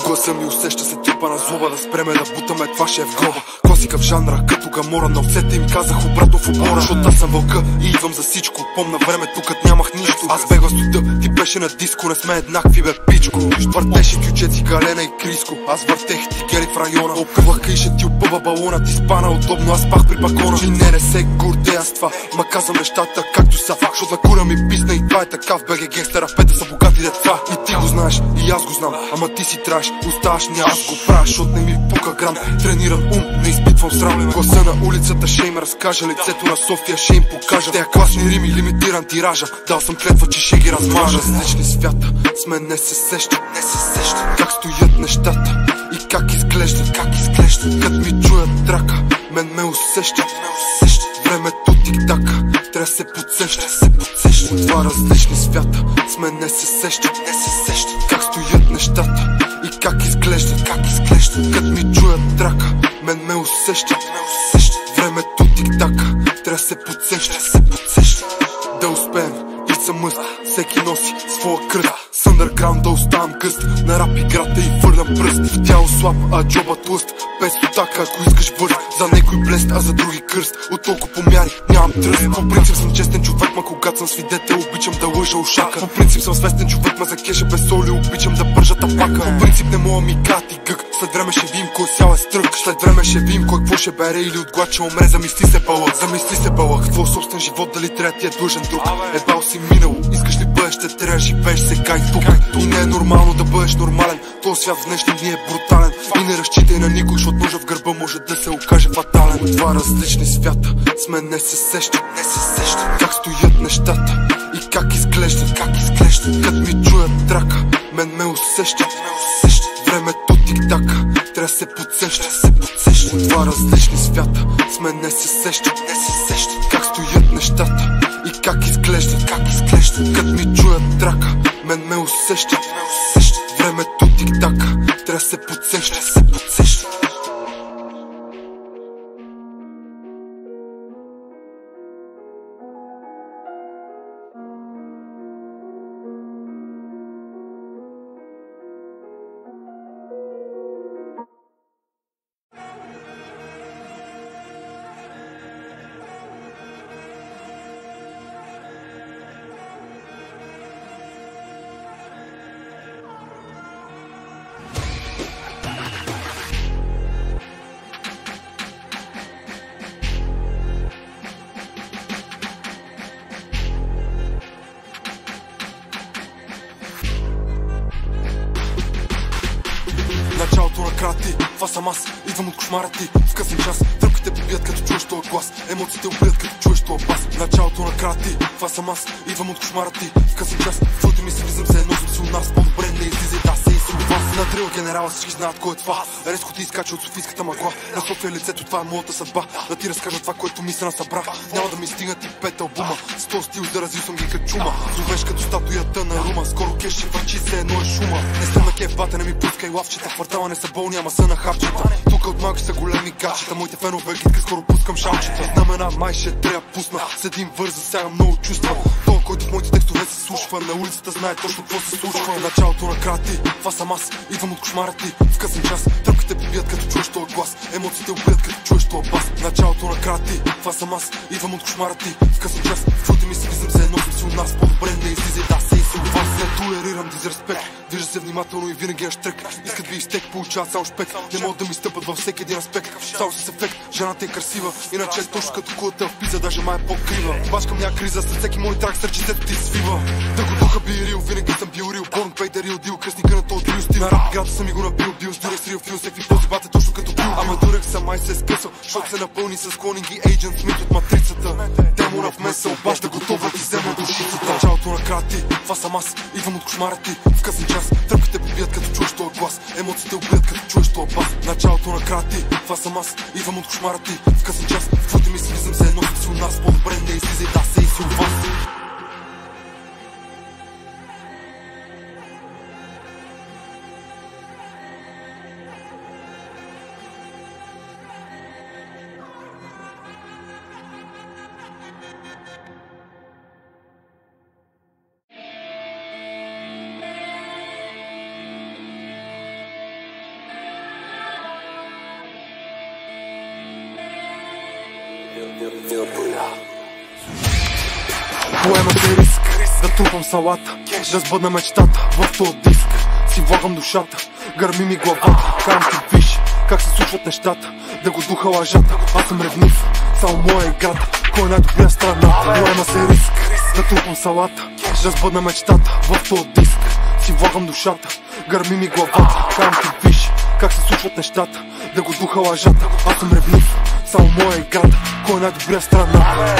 Гласа ми усеща се типа на злоба, да спреме да бутаме, това ще е в гроба. Класика в жанра, като Гамора, на овцете им казах обратно в обора. Защото аз съм вълка и идвам за всичко. Помна времето, като нямах нищо. Аз бегла студа, ти беше на диско, не сме еднакви бе пичко. Въртеше кючеци, Галена и Криско. Аз въртех ти гели в района. Опъвах кайше ти опъва балона, ти спана удобно, аз пах при бакона. И не се гордея с това, ма казвам нещата както са. Защото на кура ми писна и това е така в БГ гангстера, в пета са богати деца. И ти го знаеш, и аз го знам, ама ти си траш, оставаш не аз го правя, защото не ми пука грам. Трениран ум, не изпитвам срам. Гласа на улицата ще им разкажа, лицето на София ще им покажа. Тея класни рими, лимитиран тиража, дал съм клетва, че ще ги размажа. Различни свята, с мен не се сеща, как стоят нещата и как изглеждат, Кът ми чуят трака, мен ме усещат. Времето тик-така, трябва се подсеща. От два различни свята, с мен не се сеща, как стоят нещата и как изглеждат. Кът ми чуят трака, мен ме усещат. Времето тик-така, трябва се подсеща. Да успеем, it's a must, всеки носи своя кръст. С underground да оставам къст, на рап играта и върнам пръст. В тяло слаб, а джоба тлъст, без отака, ако искаш върст. За некой блест, а за други кръст. От толкова помяри, нямам тръст. По принцип съм честен човек, ма когато съм свидетел, обичам да лъжа ушака. По принцип съм свестен човек, ма за кеша без соли, обичам да бържа тапака. По принцип не мога ми кати гък, след време ще видим кой сял е стрък. След време ще видим кой какво ще бере или от глад ще умре. Замисли се бълък, твой собствен живот дали трябва ти е длъжен друг. Ебал си минало, искаш ли бъдеще, трябва да живееш сега и тук. И не е нормално да бъдеш нормален, този свят в днешни дни е брутален. И не разчитай на никой, защото ножа в гърба може да се окаже фатален. От два различни свята, с мен не се сеща, как стоят нещата и как изглеждат. Кът ми чуят трака, мен ме усещат. Времето тик-така, трябва се подсеща. От два различни свята, с мен не се сеща, как стоят нещата и как изглеждат. Кът ми чуят трака, мен ме усещат. Времето тик-така, трябва се подсеща. Началото на крати, това съм аз, идвам от кошмара ти. В късен час, тръпките побият като чуеш този глас. Емоциите убият като чуеш този бас. Началото на крати, това съм аз, идвам от кошмара ти. В късен час, твоите мисли влизам се, носим се от нас. По-добре не излизай, да се и съм от вас. На дрила генерала всички знаят кой е това. Резко ти изкача от софийската мъгла. На София лицето, това е моята съдба. Да ти разкажа това, което мисля на събра. Няма да ми стигнат и 5 албума. С този стил заразил съм ги като чума. Зовеш като статуята на Рума. Скоро кеш и върчи се, едно е шума. Не съм на кеф, бата, не ми пускай лавчета. Квартала не са болни, ама са на хапчета. Тук от малки са големи гачета. Моите фенове гидка, скоро пускам шамчета. Знамена май ще трябва пусна. С един върз засягам много чувства. Той, който в моите текстове се слушва. На улицата знае точно какво се случва. Началото на крати, това съм аз, идвам от кошмара ти. В късен час, тръпките побият като чуеш този глас. Емоциите убият като чуеш този бас. Началото на крати, това съм аз, идвам от кошмара ти. В късен час, твоите ми се влизам се, носим си от нас. По-добре не излизай, да се и се от вас. Не толерирам дизреспект, вижда се внимателно и винаги на штрек. Искат ви изтек, получават само шпек. Не могат да ми стъпат във всеки един аспект. Само с ефект, жената е красива. Иначе е точно като кулата в пиза, даже май е по-крива. Бачкам ня криза, след всеки мой трак сърчицето ти свива. Дърго духа би рил, винаги съм бил рил. Борн пейдер рил, дил, кръстника на този дрил стил. На рап играта съм и го набил, бил с дюрек с рил фил. Всеки пози бате точно като бил. Ама дюрек съм май се е скъсал, защото се напълни с клонинги Agent Smith от матрицата. Демона в мен се обажда, готова да взема душицата. Началото на крати, това съм аз, идвам от кошмара ти. В късен час, тръпките побият като чуеш този глас. Емоциите убият като чуеш този бас. Началото на крати, това съм аз, идвам от кошмара ти. В късен час, в твоите мисли влизам се, носим си от нас. По-добре не излизай, да се и си от вас. Поема се риск да трупам салата, да сбъдна мечтата в този диск. Си влагам душата, гърми ми главата. Кам ти виж как се случват нещата, да го духа лъжата. Аз съм ревнив, само моя играта. Кой е най-добрия страна? Поема се риск да трупам салата, да сбъдна мечтата в този диск. Си влагам душата, гърми ми главата. Кам ти виж как се случват нещата, да го духа лъжата. Аз съм ревнив, само моя играта. Кой е най-добрия страна?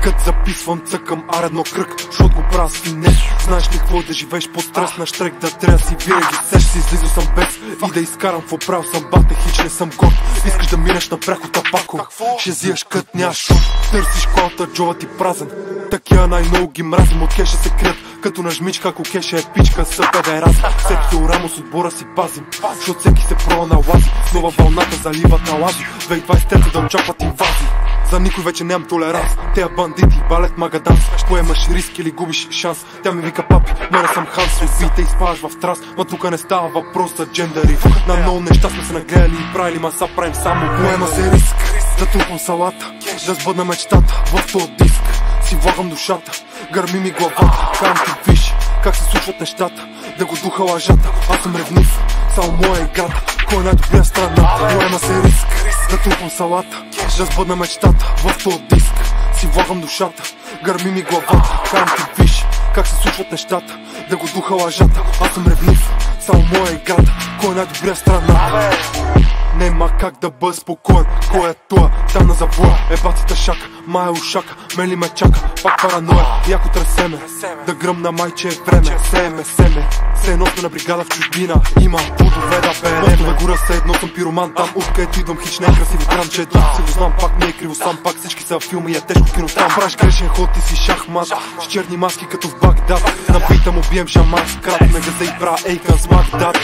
Кът записвам, цъкам едно кръг, защото го правя с финес. Знаеш ли какво е да живееш под стрес на штрек, да трябва си винаги сеш. Си излизал съм без и да изкарам какво правил съм, бате хич не съм горд. Искаш да минеш на пряхота пако, ще зиеш кът нямаш шут. Търсиш колата, джоба ти празен, такива най-много ги мразим. От кеша се крият, като на жмичка, ако кеша е пичка, съпа да е разим. Всеки Рамос с отбора си пазим, защото всеки се прола на лази. Нова вълната заливат на лази, 2023 да очакват инвазии. За никой вече нямам толеранс, тея бандити балет магаданс. Поемаш риск или губиш шанс. Тя ми вика папи, мене съм Ханс. Убийте и спаваш в транс, ма тука не става въпрос за джендери. На много неща сме се нагледали и правили, ма са правим само. Поема се риск да трупам салата, да сбъдна мечтата в този диск. Си влагам душата, гърми ми главата. Кам ти виж как се случват нещата, да го духа лъжата. Аз съм ревнив, само моя играта. Кой е най-добрия страна? Поема се риск да трупам салата, да сбъдна мечтата в този диск. Си влагам душата, гърми ми главата. Кам ти виж как се случват нещата, да го духа лъжата. Аз съм ревнив, само моя играта. Кой е най-добрия страна? Нема как да бъда спокоен, кой е това? Там на завоя, ебацата шака, мая ушака, мен ли ме чака, пак параноя, яко тресеме, да гръмна майче е време, семе, се едно сме на бригада в чужбина, има плодове да береме. Мостове гора се едно съм пироман, там откъдето идвам хич не е красиво грамче, едно си го знам, пак не е криво сам, пак всички са в филми и е тежко кино там. Правиш грешен ход, ти си шахмат, с черни маски като в Багдад, на бита му бием шаман, с крат ме газа и бра ейкан с Магдад.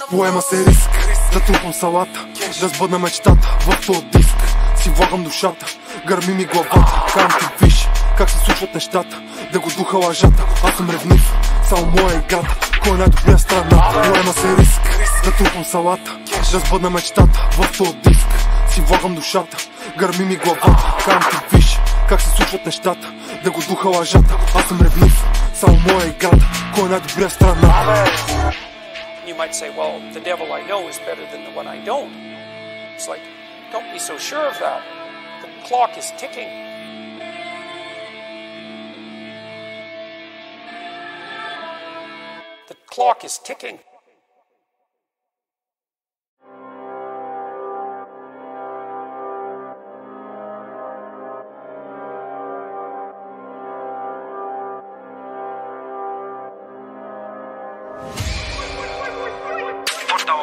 Поема се риск да трупам салата, да сбъдна мечтата в този диск. Си влагам душата, гърми ми главата. Кам ти виж как се случват нещата, да го духа лъжата. Аз съм ревнив, само моя играта. Кой е най-добрия страна? Поема се риск да трупам салата, да сбъдна мечтата в този диск. Си влагам душата, гърми ми главата. Кам ти виж как се случват нещата, да го духа лъжата. Аз съм ревнив, само моя играта. Кой е най-добрия страна? You might say, well, the devil I know is better than the one I don't. It's like, don't be so sure of that. The clock is ticking. The clock is ticking.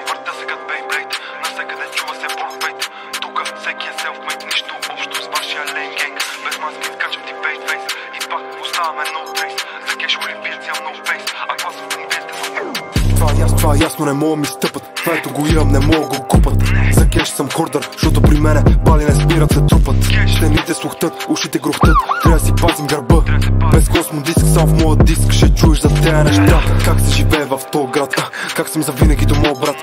Върта се като Бейблейд, навсекъде чува се борбейт. Тука всеки е селфмейт, нищо общо с вашия лейн генг. Без маски скачам ти бейт фейс и пак оставаме no trace. За кеш олимпиец имам no face, а класа в комбиите са. Това е ясно, не мога ми стъпат. Твоето го имам, не мога го купат. За кеш съм хордър, защото при мене бали не спират, се трупат. Стените слухтат, ушите грохтат, трябва да си пазим гърба. Без космодиск, само в моя диск ще чуеш за тези неща. Как се живее в този град, как съм завинаги до моя брат.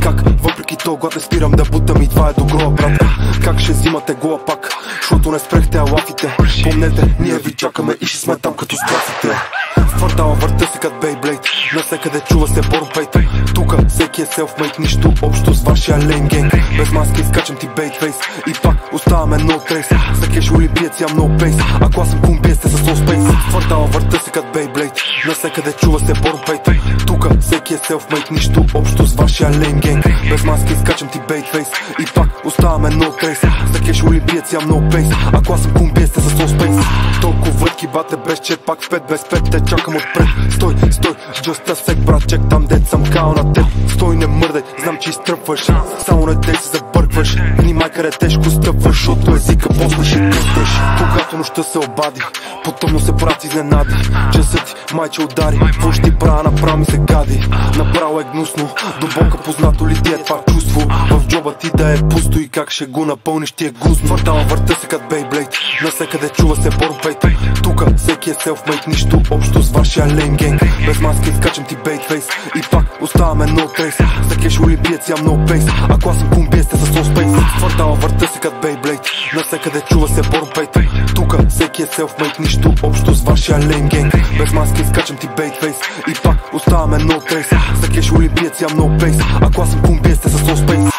Как въпреки този глад не спирам да бутам и това е добро, брат. Как ще взимате гола пак, защото не спрехте алафите. Помнете, ние ви чакаме и ще сме там като спласите. В квартала върта се като Бейблейд, навсекъде чува се борбейт. Тука всеки е селфмейт, нищо общо с вашия лейн генг. Без маски изкачам ти бейт фейс и пак оставаме no trace. За кеш олимпиец имам no pace, ако аз съм комбиец сте с no space. В квартала върта се като Бейблейд, навсекъде чува се борбейт. Тука всеки е селфмейт, нищо общо с вашия лейн генг. Без маски изкачам ти бейт фейс и пак оставаме no trace. За кеш олимпиец имам no pace, ако аз съм комбиец сте с no space. Толкова въртки бате без чет, пак в 5 без 5 те чакам отпред. Стой, just a sec, брат, чек там дет съм као на теб. Стой, не мърдай, знам, че изтръпваш, само не дей се забъркваш. Внимай къде тежко стъпваш, защото езика после ще тръпваш. Когато нощта се обади, потъмно се правят изненади. Часът ти майче удари, какво ще ти правя, направо ми се гади. Направо е гнусно, дълбока познато ли ти е това чувство? В джоба ти да е пусто и как ще го напълниш ти е гузно. Квартала върта се като Бейблейд, навсекъде чува се борбейт. Тука всеки е селфмейт, нищо общо с вашия лейн генг. Без маски изкачам ти бейт фейс и пак оставаме no trace. За кеш олимпиец имам no pace, ако аз съм комбиец сте с no space. квартала върта се като Бейблейд, навсекъде чува се Борнпейт. Тука всеки е селфмейт, нищо общо с вашия ленгенг. Без маски скачам ти бейтфейс и пак оставаме no trace. За кеш олимпиец ям no pace, ако аз съм кумбия сте с slow space.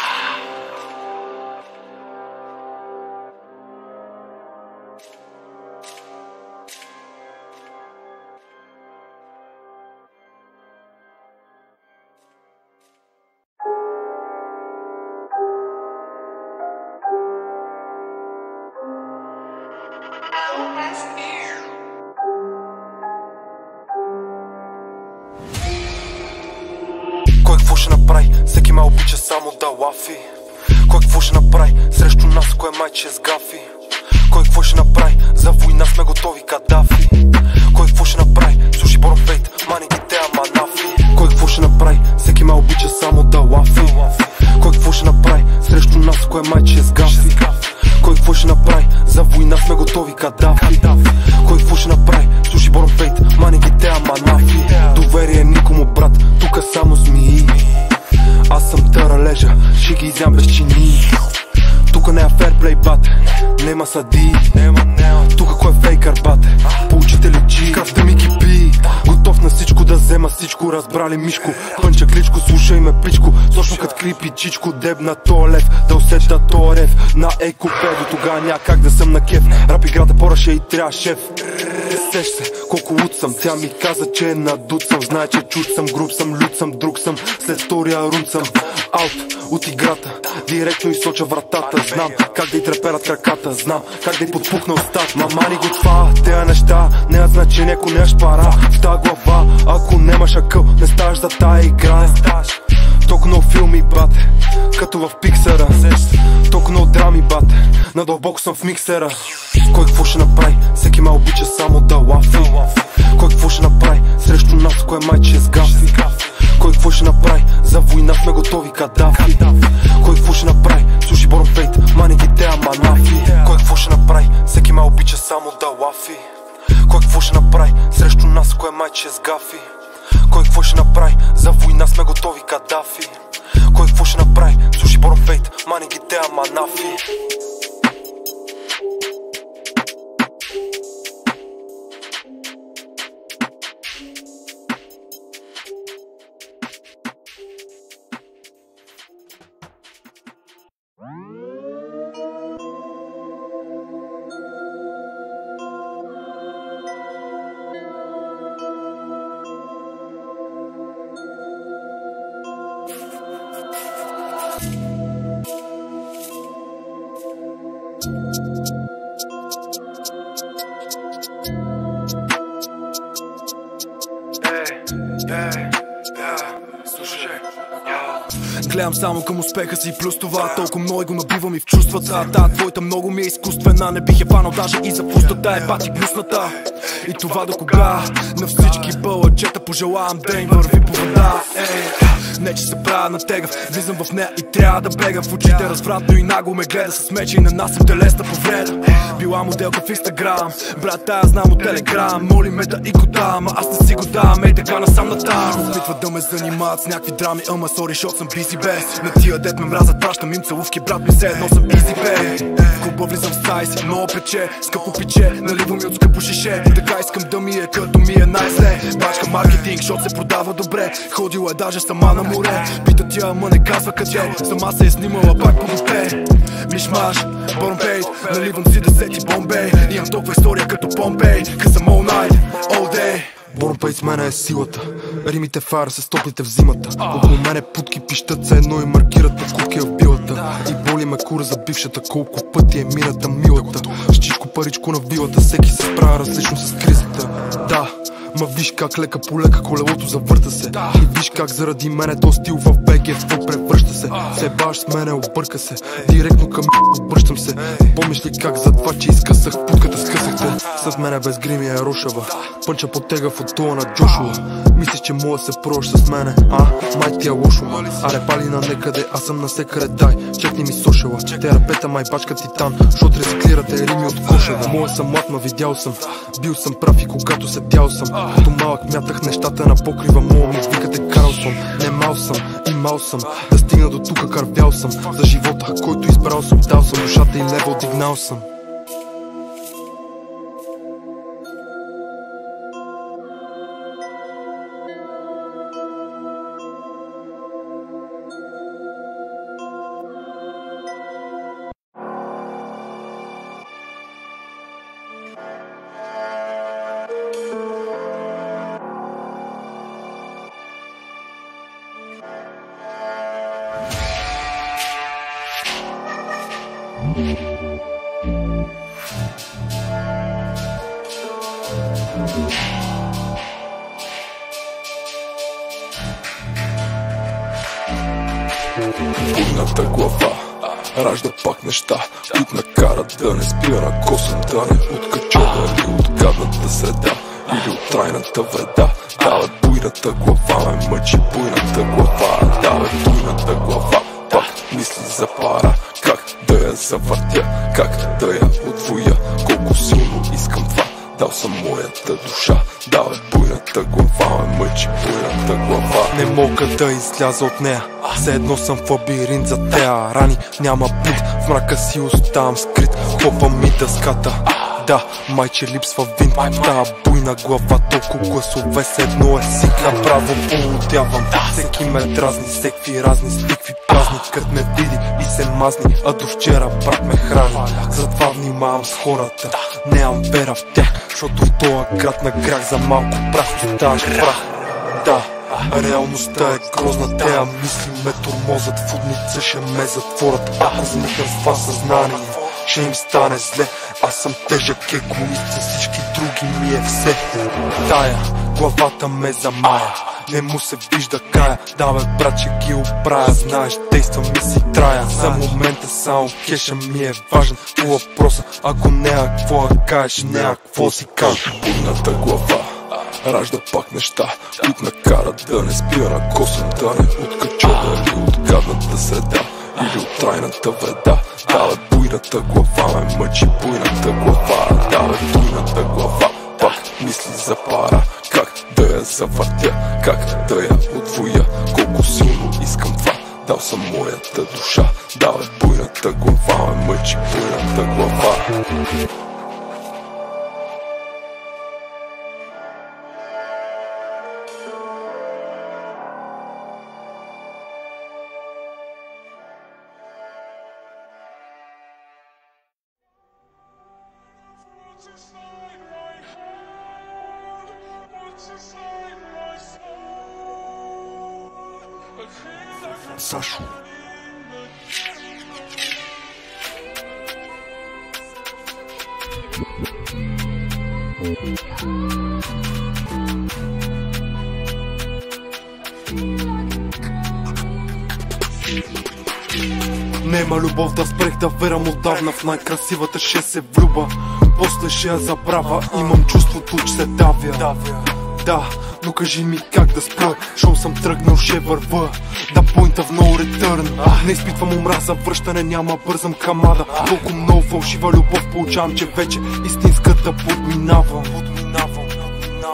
Кой какво ще направи? Всеки ме обича само да лафи. Кой какво ще направи? Срещу нас кой майче с гафи. Кой какво ще направи? За война сме готови Кадафи. Кой какво ще направи? Слушай Борнпейт, мани ги те ама нафи. Кой какво ще направи? Всеки ме обича само да лафи. Кой какво ще направи? Срещу нас кой майче с гафи. Кой какво ще направи? За война сме готови Кадафи. Кой какво ще направи? Слушай Борнпейт, мани ги те ама нафи. Доверие никому брат, тука само змии. Аз съм търалежа, ще ги изям без чини. Тука не е ферплей бате, нема съди. Тука кой е фейкър бате, получите ли джи? Кръвта ми кипи, готов на всичко да взема всичко. Разбрали мишко, пънча кличко, слушай ме пичко. Точно кът крипи чичко, дебна то лев. Да усета то рев на екопедо, тогава няма как да съм на кеф. Рап играта поръше и трябва шеф. Сеш се, колко луд съм, тя ми каза, че е надут съм. Знае, че чуд съм, груб съм, лют съм, друг съм. След втория рунд съм аут от играта, директно изсоча вратата. Знам как да й треперат краката, знам как да й подпухна устата. Мама ни го това, тея неща нямат значение, ако нямаш пара в та глава. Ако нямаш акъл, не ставаш за тая игра. Толкова много филми, бате, като в пиксера. Толкова много драми, бате, надълбоко съм в миксера. Кой какво ще направи? Всеки ме обича само да лафи. Кой какво ще направи? Срещу нас кой майче с гафи. Кой какво ще направи? За война сме готови Кадафи. Кой какво ще направи? Слушай Борнпейт, мани ги те ама нафи. Кой какво ще направи? Всеки ме обича само да лафи. Кой какво ще направи? Срещу нас кой майче с гафи. Кой какво ще направи? За война сме готови Кадафи. Кой какво ще направи? Слушай Борнпейт, мани ги те ама нафи. Гледам само към успеха си, плюс това толкова много го набивам и в чувствата. Твоята много ми е изкуствена, не бих я фанал даже и за пустата е бати гнусната. И това до кога? На всички бълъчета пожелавам да им върви по вода. Не че се правя на тегав, влизам в нея и трябва да бега. В очите развратно и нагло ме гледа с меча и нанасям телесна повреда. Била моделка в Инстаграм, брат тая знам от Телеграм. Моли ме да и кода, ама аз не си го давам, ей така насам натам. Опитват да ме занимават с някакви драми, ама сори, шот съм бизи без. На тия дет ме мразят, пращам им целувки, брат ми се едно съм изи бе. В клуба влизам в сайз, много пече, скъпо пиче, наливам и от скъпо шише. Така искам да ми е, като ми е най-зле. Бачка маркетинг, шот се продава добре. Ходила е даже сама на море. Пита тя, ама не казва къде. Сама се е снимала пак по гопе. Мишмаш, Борнпейт, наливам си десети Бомбей. Имам толкова история като Помпей, cause I'm all night, all day. Борнпейт с мене е силата, римите фара се топлите в зимата. Около мене путки пищат се едно и маркират покупки в билата. И боли ме кура за бившата, колко пъти е мината милата. Щичко паричко на вилата, всеки се справя различно с кризата. Да, ма виж как лека по лека колелото завърта се. И виж как заради мене то стил в БГ какво превръща се. Се баш с мене, обърка се, директно към обръщам се. Помниш ли как за това, че изкъсах путката скъсахте? С мене без грими е рошава, пънча потега в отула на Джошуа. Мислиш, че мога се прош с мене, май ти е лошо. Аре пали на некъде, аз съм насекъде, дай, чекни ми сошела. Терапета май бачка титан, шот рециклирате рими от кошева. Моя съм млад, ма видял съм, бил съм прав и когато се тял съм. Като малък мятах нещата на покрива, моя ми викате Карлсон. Не мал съм, имал съм, да стигна до тука кървял съм. За живота, който избрал съм, дал съм душата и лева отдигнал съм. Бурната глава ражда пак неща, които накарат да не спира на косъм, да не откача дали от гадната среда или от трайната вреда. Дават буйната глава, ме мъчи буйната глава. Дават буйната глава, пак мисли за пара, как да я завъртя, как да я отвоя, колко силно искам това. Дал съм моята душа, дават буйната глава, ме мъчи буйната глава. Не мога да изляза от нея, все едно съм в лабиринт за тея рани. Няма път, в мрака си оставам скрит, хлопа ми дъската. Да, майче липсва винт, в тая буйна глава толкова гласове, с едно е сик. Направо полудявам, всеки ме дразни, всеки разни стикви празни. Кът ме види и се мазни, а до вчера брат ме храни. Затова внимавам с хората, нямам вера в тях, защото в тоя град на грях за малко прах оставаш прах. Да, реалността е грозна, тея мисли ме тормозът, в удница ще ме затворят. Ако вникна в това съзнание, ще им стане зле. Аз съм тежък егоист, за всички други ми е все. Тая главата ме замая, не му се вижда края. Да бе брат, че ги оправя, знаеш, действа ми си трая. За момента само кеша ми е важен по въпроса, ако нея какво да кажеш, нея какво си кажеш. Бурната глава ражда пак неща, които накарат да не спира на косъм, да не откача дали от гадната среда или от трайната вреда. Дават буйната глава, ме мъчи буйната глава. Дават буйната глава, пак мисли за пара, как да я завъртя, как да я отвоя, колко силно искам това. Дал съм моята душа, дават буйната глава, ме мъчи буйната глава. Сашо. Нема любов да спрех да верам отдавна, в най-красивата ще се влюба, после ще я забравя, имам чувството, че се давя. Да, но кажи ми как да спра, шоу съм тръгнал, ще върва. Да поинта в no return, не изпитвам омраза, връщане няма, бързам камада. Толкова много фалшива любов получавам, че вече истинската подминавам.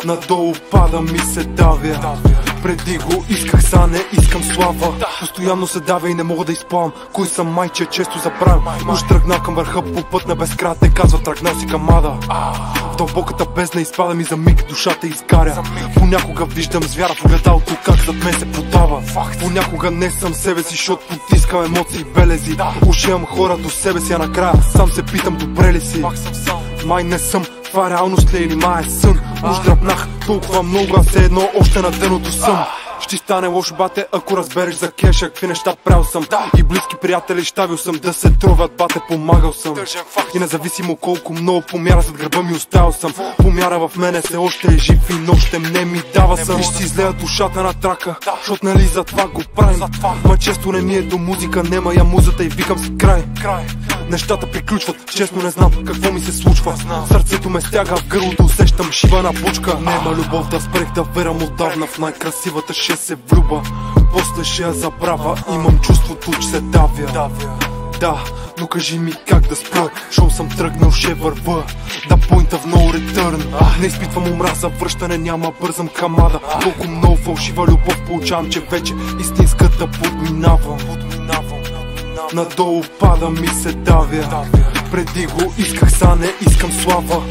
Надолу пада ми се давя, преди го исках, са не искам слава. Постоянно се давя и не мога да изплавам. Кой съм майче, често забравям. Уж тръгнал към върха по път на безкрая, те казват тръгнал си към ада. В дълбоката бездна изпада ми за миг, душата изгаря. Понякога виждам звяра в огледалото, как зад мен се подава. Понякога не съм себе си, защото потискам емоции и белези. Уж имам хора до себе си, а накрая сам се питам, добре ли си? Май не съм, това реалност ли или май е сън? Уж дръпнах толкова много, а все едно още на дъното съм. Ще стане лошо, бате, ако разбереш за кеша, какви неща правил съм. И близки приятели щавил съм да се тровят, бате, помагал съм. И независимо колко много помяра зад гърба ми оставил съм. Помяра в мене се още е жив и нощем не ми дава съм. И ще си излея душата на трака, защото нали за това го правим. Ма често не ми е до музика, нема я музата и викам си край. Нещата приключват, честно не знам какво ми се случва. Сърцето ме стяга в гърлото, усещам усещам шибана почка. Нема любов да спрех да верам отдавна. В най-красивата ще се влюба, после ще я забравя. Имам чувството, че се давя. Да, но кажи ми как да спра. Шоу съм тръгнал, ще върва. Да point of no return. Не изпитвам омраза, връщане няма, бързам камада. Колко много фалшива любов получавам, че вече истинската подминавам. Надолу падам и се давя. Преди го исках, са не искам слава.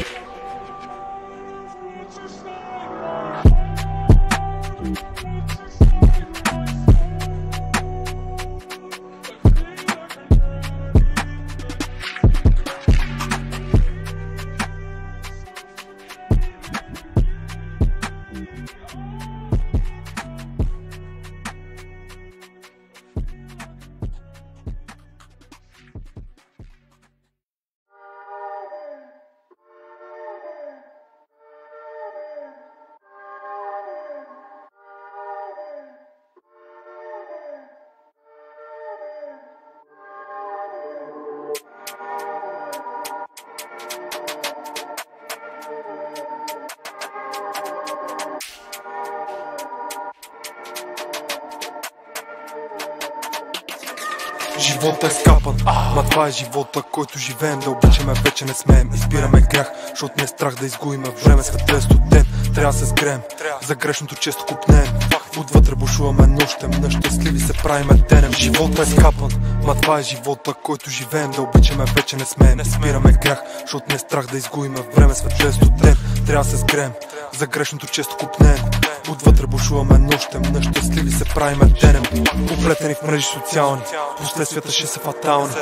Живота е скапан, ма това е живота, който живеем. Да обичаме, вече не смеем, избираме грях, защото не е страх да изгоиме време. Светът е студен, трябва да се сгреем, за грешното често купнеем. Отвътре бушуваме нощем, на щастливи се правиме денем. Живота е скапан, ма това е живота, който живеем. Да обичаме, вече не смеем, избираме грях, защото не е страх да изгоиме време. Светът е студен, трябва да се сгреем, за грешното често купнеем. Отвътре бушуваме нощем, на щастливи се правиме денем. Оплетени в мрежи социални, последствията ще са фатални.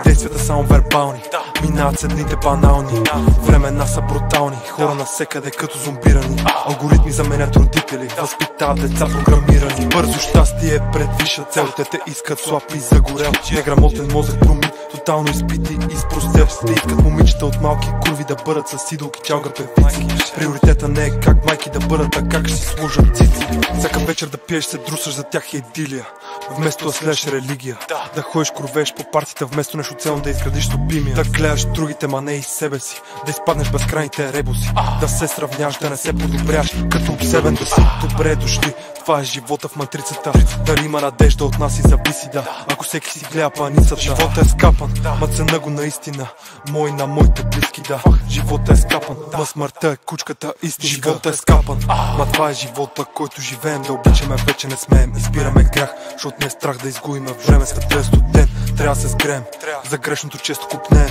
Действията само вербални, минават се дните банални. Времена са брутални, хора насекъде като зомбирани. Алгоритми заменят родители, възпитават деца програмирани. Бързо щастие предвиша цел, те искат слаб и загорел. Неграмотен мозък промит, тотално изпити и изпростел. Те искат момичета от малки курви да бъдат с идолки, чалга певици. Приоритета не е как майки да бъдат, а как ще си служат цици. Всяка вечер да пиеш, се друсаш, за тях е идилия. Вместо да следеш религия, да ходиш кровееш по партията, вместо нещо цел да изградиш любимия. Да гледаш другите, ма не и себе си, да изпаднеш безкрайните ребуси. Да се сравняваш, да не се подобряваш, като обсебен да си. Добре дошли, това е живота в матрицата. Дали има надежда от нас и зависи, да. Ако всеки си гледа паницата. Живота е скапан, ма цена го наистина. Мой на моите близки, да. Живота е скапан, ма смъртта е кучката истина. Живота е скапан, ма това е живота, който живеем. Да обичаме, вече не смеем, избираме грях, защото не е страх да изгоиме време. Светът е студен, трябва да се сгреем, за грешното често купнеем.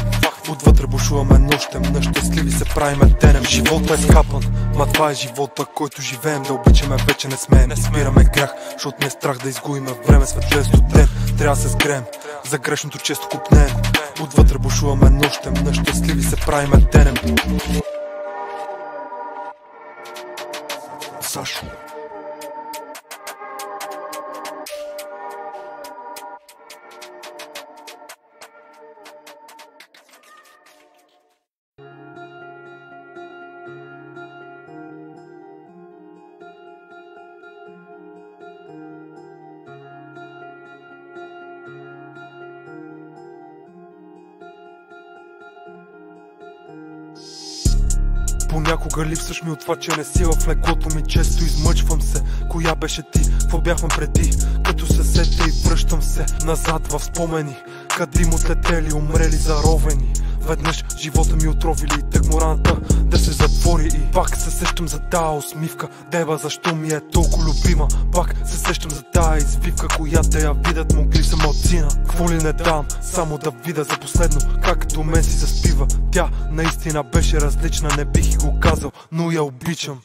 Отвътре бушуваме нощем, на щастливи се правиме денем. Живота е скапан, ма това е живота, който живеем. Да обичаме, вече не смеем, избираме грях, защото не е страх да изгоиме време. Светът е студен, трябва да се сгреем, за грешното често купнеем. Отвътре бушуваме нощем, на щастливи се правиме денем. Сашо. Понякога липсваш ми от това, че не си в леглото ми. Често измъчвам се, коя беше ти, какво бяхме преди. Като се сетя и връщам се назад в спомени, кадим отлетели, умрели, заровени. Веднъж живота ми отровили, тъкмо раната да се затвори. И пак се сещам за тая усмивка, деба защо ми е толкова любима. Пак се сещам за тая извивка, която я видят могли са малцина. Какво ли не дам, само да видя за последно как до мен си заспива. Тя наистина беше различна, не бих и го казал, но я обичам.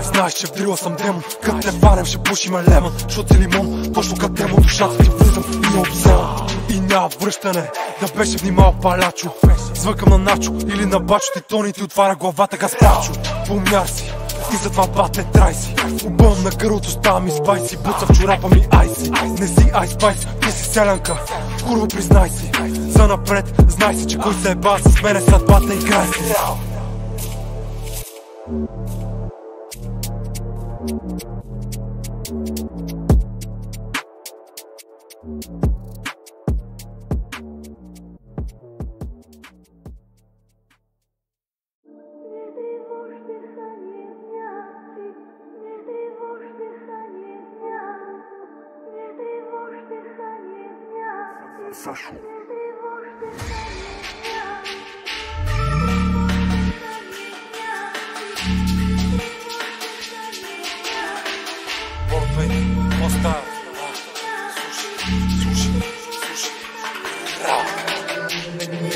Знаеш, че в дрила съм демон, като не варем ще пушиме лемон. Защото си лимон, точно като демон, душата ти влизам и не обземам. И няма връщане, да беше внимал палячо. Звъкам на Начо или на Бачо, ти тони ти отваря главата Гаспачо. Помяр си и затова бат не трай си. Объм на гърлото, става ми спайси, буца в чорапа ми айси. Не си айспайс, ти си селянка, курво признай си. За напред, знай си, че кой се еба с мене съдбата, играй си. Сашу. Оставя. Слушай.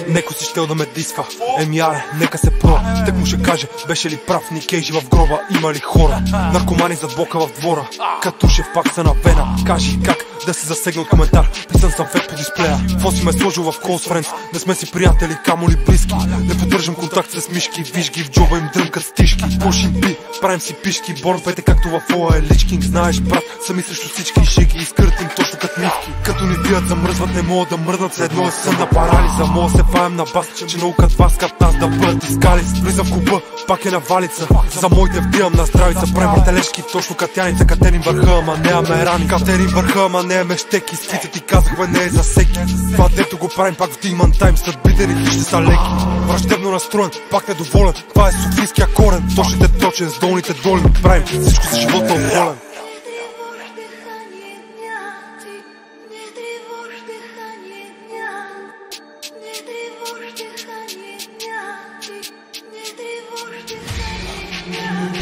Некой си щел да ме дисва. Аре, нека се проба. Так му ще каже, беше ли прав Никейджи в гроба? Има ли хора? Наркомани зад блока в двора. Като шеф пак са на вена. Кажи как да се засегна от коментар. Писан съм фет по дисплея. Фо си ме сложил в close friends. Не сме си приятели, камо ли близки. Не поддържам контакт с мишки. Виж ги в джоба им дръмкат стишки. Пушим би, правим си пишки. Бордовете както в ОА личкинг. Знаеш брат, сами срещу всички. Ще ги изкъртим точно като мивки. Като ни бият замръзват, не могат да мръднат. За едно е сън на парализа. Мога се фаем на бас, че наукат вас като нас да бъдат изкалиц. Влизам в клуба, пак е на валица. За моите вдивам на здравица. Правим братележки, точно катяница. Катерим върха, ама не аме рани. Катерим върха, ама не аме щеки. Ските ти казахме, не е за всеки. Това дето го правим пак в Demon Time. Съдбите ни ще са леки. Враждебно настроен, пак недоволен. Това е софийския корен. Точните точен, с долните долни. Правим всичко за живота отволен.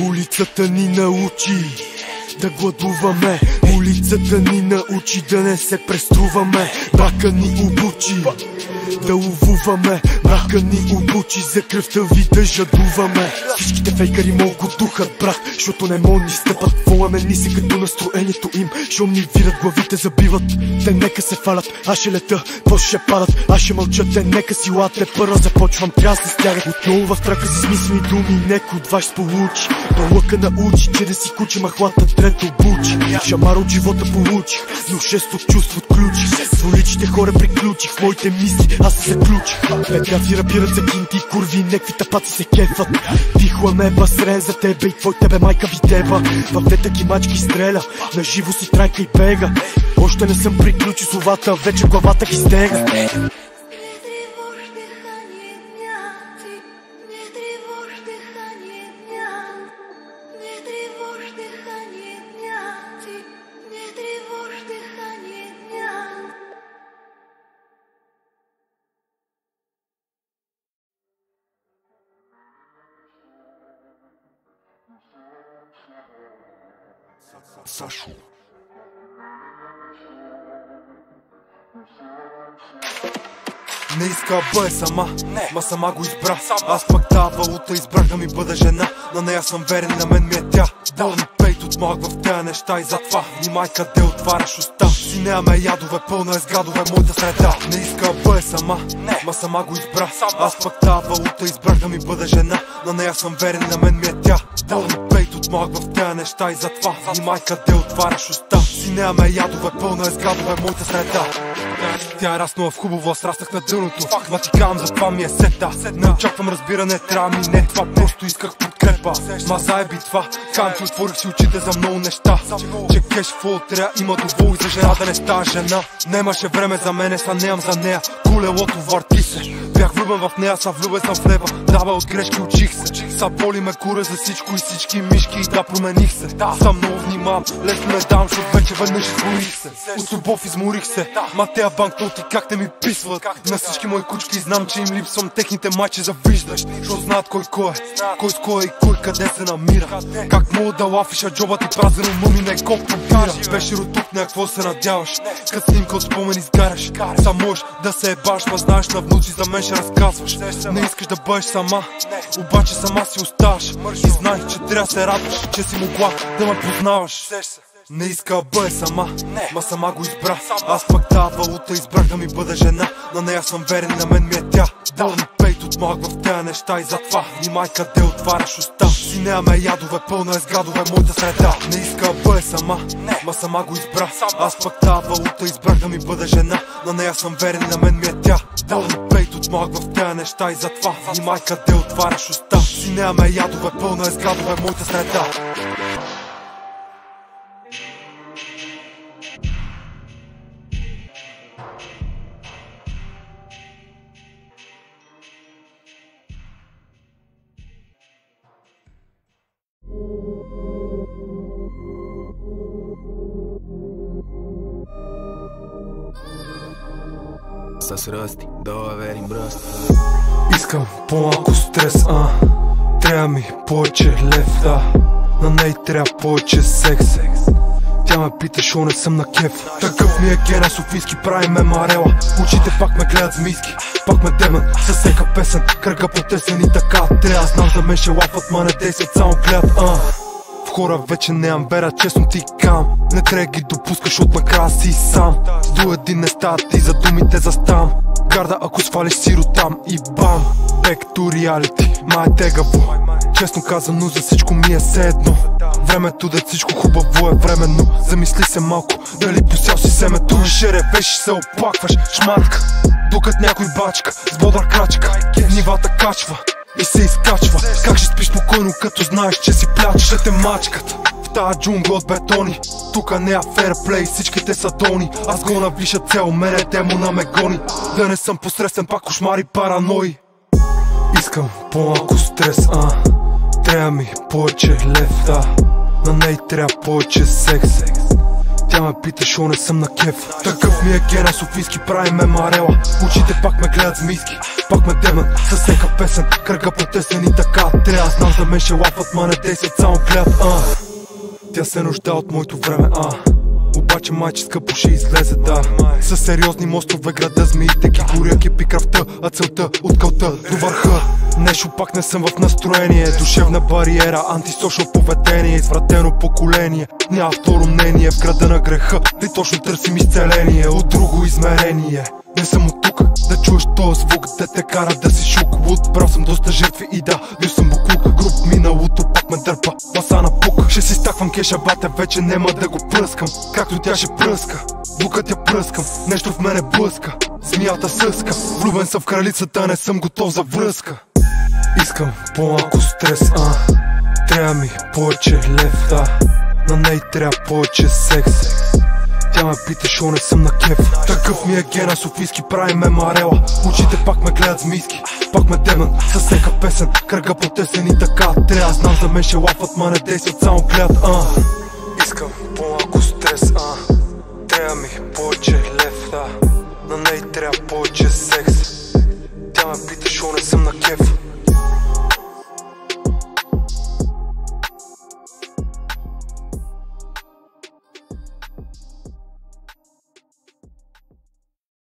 Улицата ни научи да гладуваме. Улицата ни научи да не се преструваме. Брака ни обучи да ловуваме. Брака ни обучи за кръвта ви да жадуваме. Всичките фейкари могат го духат, брат, защото не могат ни стъпат. Воламе ни се като настроението им, щом ни видят главите забиват. Те нека се фалят, аз ще лета, после ще падат. Аз ще мълчат, те нека си лате. Първо започвам, трябва да се стягат. Отново в трака си смислени думи, некой от вас ще получи. Но лъка научи, че да си кучи махлата трето бучи. Шамар от живота получих, но шест от чувство отключих. Своичите хора приключих, в моите мисли аз се заключих. Петраци рапират за кинти, курви, некви тапаци се кефат. Тихо ме басрен за тебе и твой тебе майка ви деба. В двете ги мачки стреля, на живо си трайка и бега. Още не съм приключил словата, вече главата ги стега. Сашу. Не иска да бъде сама, ма сама го избра. Аз пък тази валута избрах да ми бъда жена. На нея съм верен, на мен ми е тя. Борн пейт от малък в тези неща и затова внимай къде отваряш уста. Си нямаме ядове, пълна е с гадове моята среда. Не иска да бъде сама, ма сама го избра. Аз пък тази валута избрах да ми бъда жена. На нея съм верен, на мен ми е тя. Борн пейт от малък в тези неща и затова внимай къде отваряш уста. Си нямаме ядове, пълна е с гадове моята среда. Тя е раснала в хубаво, аз раснах на дъното. Ма ти казвам, за това ми е сета. Не очаквам разбиране, трябва ми не това. Просто исках подкрепа. Ма заеби това, казвам ти, отворих си очите за много неща. Че кеш фол трябва има довол и за жена да не става жена. Немаше време за мене, са нямам за нея. Колелото върти се. Бях влюбен в нея, са влюбен съм в неба. Дава от грешки учих се. Са боли ме кура за всичко и всички мишки. И да промених се. Съм много внимавам, лесно ме дам, защото вече веднъж изморих се. От любов изморих се. Ма тея банкноти как те ми писват. На всички мои кучки знам, че им липсвам. Техните майче завиждаш, защото знаят кой е. Кой с кой е и кой къде се намира. Как мога да лафиша джоба ти празен умъм и не го пробира. Беше ротук, на какво се надяваш. Кът снимка от спомен изгаряш. Сам можеш да се ебаш, ма знаеш на внуци за мен ще разказваш. Не искаш да бъдеш сама, обаче сама си оставаш. И знай, че трябва да се радваш, че си могла да ме познаваш. Не иска да бъде сама, ма сама го избра. Аз пък тази валута избрах да ми бъда жена. На нея съм верен, на мен ми е тя. Борн пейт от малък в тези неща и затова внимай къде отваряш уста. Си нямаме ядове, пълна е с гадове моята среда. Не иска да бъде сама, ма сама го избра. Аз пък тази валута избрах да ми бъда жена. На нея съм верен, на мен ми е тя. Борн пейт от малък в тези неща и затова внимай къде отваряш уста. Си нямаме ядове, пълна е с гадове моята среда. с ръсти, да верим бръст. Искам по-малко стрес, трябва ми повече лев, да. На ней трябва повече секс. Тя ме пита, шо не съм на кеф. Такъв ми е гена, Софийски прави ме марела. Очите пак ме гледат змийски, пак ме демат със всека песен. Кръга потесен и така трябва. Знам за мен ще лафат, ма не 10 само гледат. В хора вече нямам вера, честно ти кам. Не трябва ги допускаш, от накрая си сам. До един не стават и за думите заставам. Гарда ако свалиш сиротам и бам. Back to reality, ма е тегаво. Честно казано за всичко ми е все едно. Времето да всичко хубаво е временно. Замисли се малко, дали посял си семето. Ще ревеш, се оплакваш, шматка. Докато някой бачка, с бодра крачка. Нивата качва и се изкачва. Как ще спиш спокойно, като знаеш, че си плячеш? Ще те мачкат в тая джунгла от бетони. Тука не е фейрплей, всичките са дони. Аз го навиша цел, мене демона ме гони. Да не съм посредствен, пак кошмари, паранои. Искам по-малко стрес, трябва ми повече лев, да. На ней трябва повече секс. Тя ме пита, шо не съм на кеф. Такъв ми е гена, Софийски прави ме марела. Очите пак ме гледат змийски, пак ме демат със всека песен. Кръга потесен и така трябва. Знам за мен ще лафат, ма не 10 само гледат. Тя се нужда от моето време, обаче майче скъпо ще излезе, да. Със сериозни мостове града, змиите ги горя, кипи кръвта, а целта от кълта до върха. Нещо пак не съм в настроение, душевна бариера, антисошъл поведение, извратено поколение. Няма второ мнение в града на греха, ти точно търсим изцеление от друго измерение. Не съм от тук да чуеш този звук, да те кара да си шук. Луд, брал съм доста жертви и да, бил съм буклук. Груп миналото пак ме дърпа, маса на пук. Ще си стаквам кеша, бате, вече нема да го пръскам. Както тя ще пръска, букът я пръскам. Нещо в мене блъска, змията съска. Влюбен съм в кралицата, не съм готов за връзка. Искам по-малко стрес, трябва ми повече лев, да. На ней трябва повече секс. Тя ме пита, шо не съм на кеф. Такъв ми е гена, Софийски прави ме марела. Очите пак ме гледат змийски, пак ме демат със всека песен. Кръга потесен и така трябва. Знам за мен ще лафат, ма не 10 само гледат. Искам по-малко стрес, трябва ми повече лев, да. На ней трябва повече секс. Тя ме пита, шо не съм на кеф.